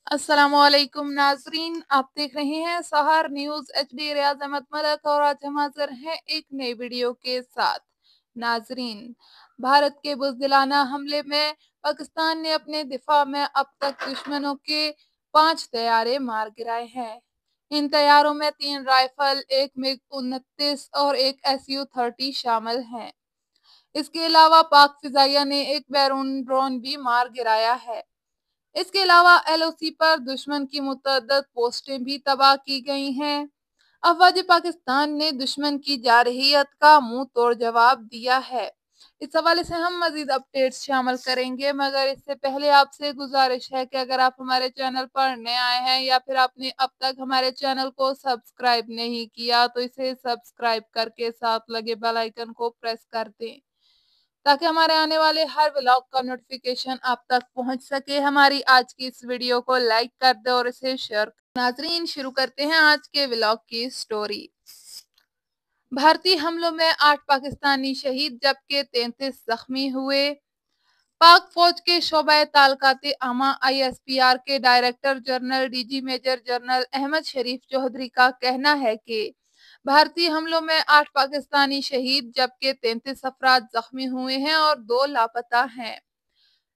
अस्सलामुअलैकुम नाजरीन, आप देख रहे हैं सहर न्यूज HD। रियाज अहमद मलक और आज हम हाजिर हैं एक नई वीडियो के साथ। नाजरीन, भारत के बुज़दिलाना हमले में पाकिस्तान ने अपने दिफा में अब तक दुश्मनों के 5 तैयारे मार गिराए हैं। इन तैयारों में 3 राइफल, एक MiG-29 और एक Su-30 शामिल हैं। इसके अलावा पाक फिजाइया ने एक बैरून ड्रोन भी मार गिराया है। इसके अलावा LOC पर दुश्मन की मुतअद्दिद पोस्टें भी तबाह की गई हैं। अफवाज पाकिस्तान ने दुश्मन की जारहियत का मुंह तोड़ जवाब दिया है। इस हवाले से हम मजीद अपडेट्स शामिल करेंगे, मगर इससे पहले आपसे गुजारिश है कि अगर आप हमारे चैनल पर नए आए हैं या फिर आपने अब तक हमारे चैनल को सब्सक्राइब नहीं किया तो इसे सब्सक्राइब करके साथ लगे बेल आइकन को प्रेस कर दें ताकि हमारे आने वाले हर व्लॉग का नोटिफिकेशन आप तक पहुंच सके। हमारी आज की इस वीडियो को लाइक कर दे और इसे शेयर कर। नाजरीन, शुरू करते हैं आज के व्लॉग की स्टोरी। भारतीय हमलों में 8 पाकिस्तानी शहीद जबकि 33 जख्मी हुए। पाक फौज के शोबा तालकात आमा ISPR के director general DG major general Ahmad Sharif Chaudhry का कहना है कि भारतीय हमलों में 8 पाकिस्तानी शहीद जबकि 33 अफराद जख्मी हुए हैं और 2 लापता हैं।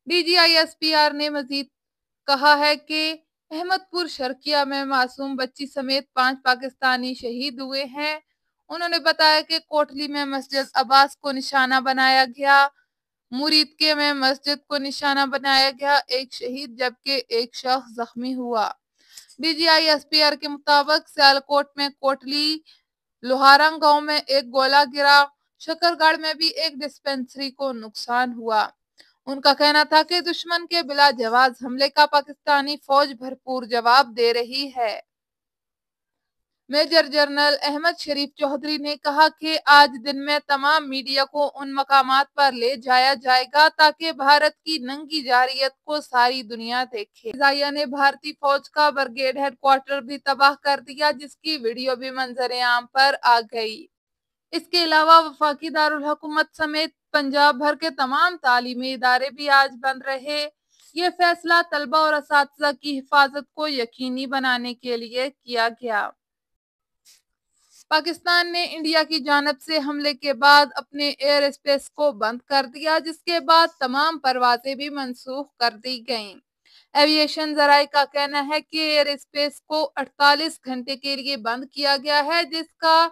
DG ISPR ने मजीद कहा है कि अहमदपुर शर्किया में मासूम बच्ची समेत 5 पाकिस्तानी शहीद हुए हैं। उन्होंने बताया कि कोटली में मस्जिद अब्बास को निशाना बनाया गया, मुरीदके में मस्जिद को निशाना बनाया गया, एक शहीद जबकि एक शख्स जख्मी हुआ। DG ISPR के मुताबिक सियालकोट में कोटली लोहारंग गांव में एक गोला गिरा, शकरगढ़ में भी एक डिस्पेंसरी को नुकसान हुआ। उनका कहना था कि दुश्मन के बिला जवाब हमले का पाकिस्तानी फौज भरपूर जवाब दे रही है। मेजर जनरल अहमद शरीफ चौधरी ने कहा कि आज दिन में तमाम मीडिया को उन मकामात पर ले जाया जाएगा ताकि भारत की नंगी जारियत को सारी दुनिया देखे। फिजाइया ने भारतीय फौज का ब्रिगेड हेडक्वार्टर भी तबाह कर दिया, जिसकी वीडियो भी मंजर आम पर आ गई। इसके अलावा वफाकी दारुल हुकूमत समेत पंजाब भर के तमाम तालीमी इदारे भी आज बंद रहे। ये फैसला तलबा और असातिज़ा की हिफाजत को यकीनी बनाने के लिए किया गया। पाकिस्तान ने इंडिया की जानिब से हमले के बाद अपने एयर स्पेस को बंद कर दिया, जिसके बाद तमाम परवाजें भी मनसूख कर दी गईं। एविएशन जराये का कहना है कि एयर स्पेस को 48 घंटे के लिए बंद किया गया है, जिसका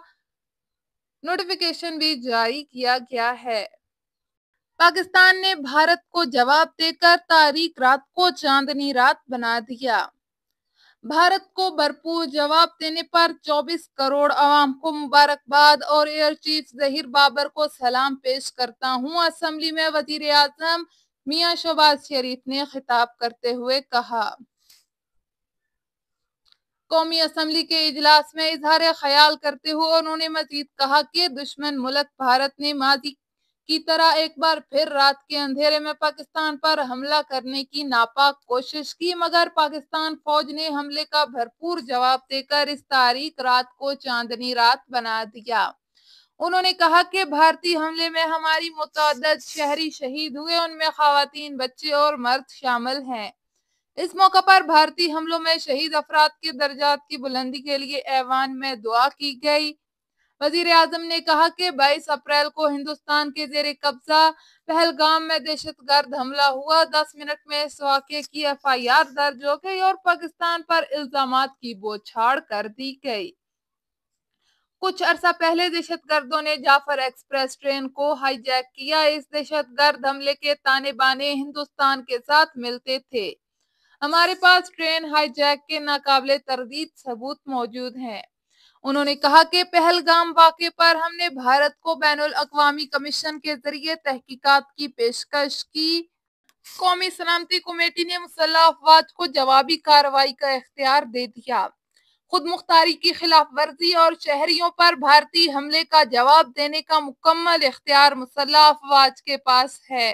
नोटिफिकेशन भी जारी किया गया है। पाकिस्तान ने भारत को जवाब देकर तारीख रात को चांदनी रात बना दिया। भारत को भरपूर जवाब देने पर 24 करोड़ अवाम को मुबारकबाद और एयर चीफ जहीर बाबर को सलाम पेश करता हूँ। असेंबली में वजीर आजम मियां शहबाज शरीफ ने खिताब करते हुए कहा। कौमी असेंबली के इजलास में इजहार ख्याल करते हुए उन्होंने मजीद कहा कि दुश्मन मुल्क भारत ने माजी की तरह एक बार फिर रात के अंधेरे में पाकिस्तान पर हमला करने की नापाक कोशिश की, मगर पाकिस्तान फौज ने हमले का भरपूर जवाब देकर इस तारीख रात को चांदनी रात बना दिया। उन्होंने कहा कि भारतीय हमले में हमारी मुतअद्दिद शहरी शहीद हुए, उनमें खवातीन, बच्चे और मर्द शामिल हैं। इस मौका पर भारतीय हमलों में शहीद अफराद के दर्जात की बुलंदी के लिए ऐवान में दुआ की गई। वजीर आजम ने कहा कि 22 अप्रैल को हिंदुस्तान के जेर कब्जा पहलगाम में दहशतगर्द हमला हुआ। 10 मिनट में इस वाक़े की FIR दर्ज हो गई और पाकिस्तान पर इल्जामात की बौछार कर दी गई। कुछ अरसा पहले दहशतगर्दों ने जाफर एक्सप्रेस ट्रेन को हाईजैक किया। इस दहशतगर्द हमले के ताने बाने हिंदुस्तान के साथ मिलते थे। हमारे पास ट्रेन हाईजैक के नाकाबिले तरदीद सबूत मौजूद हैं। उन्होंने कहा कि पहलगाम वाक़े पर हमने भारत को बैनुल अक़वामी कमीशन के जरिए तहकीकात की पेशकश की। कौमी सलामती कमेटी ने मुसल्लह अफवाज को जवाबी कार्रवाई का इख्तियार दे दिया। खुद मुख्तारी की खिलाफ वर्जी और शहरियों पर भारतीय हमले का जवाब देने का मुकम्मल इख्तियार मुसल्लह अफवाज के पास है।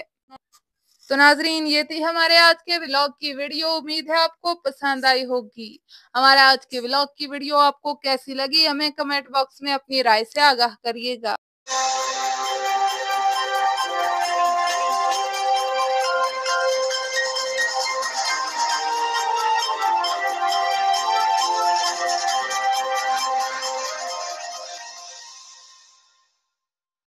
तो नाजरीन, ये थी हमारे आज के व्लॉग की वीडियो। उम्मीद है आपको पसंद आई होगी। हमारे आज के व्लॉग की वीडियो आपको कैसी लगी हमें कमेंट बॉक्स में अपनी राय से आगाह करिएगा।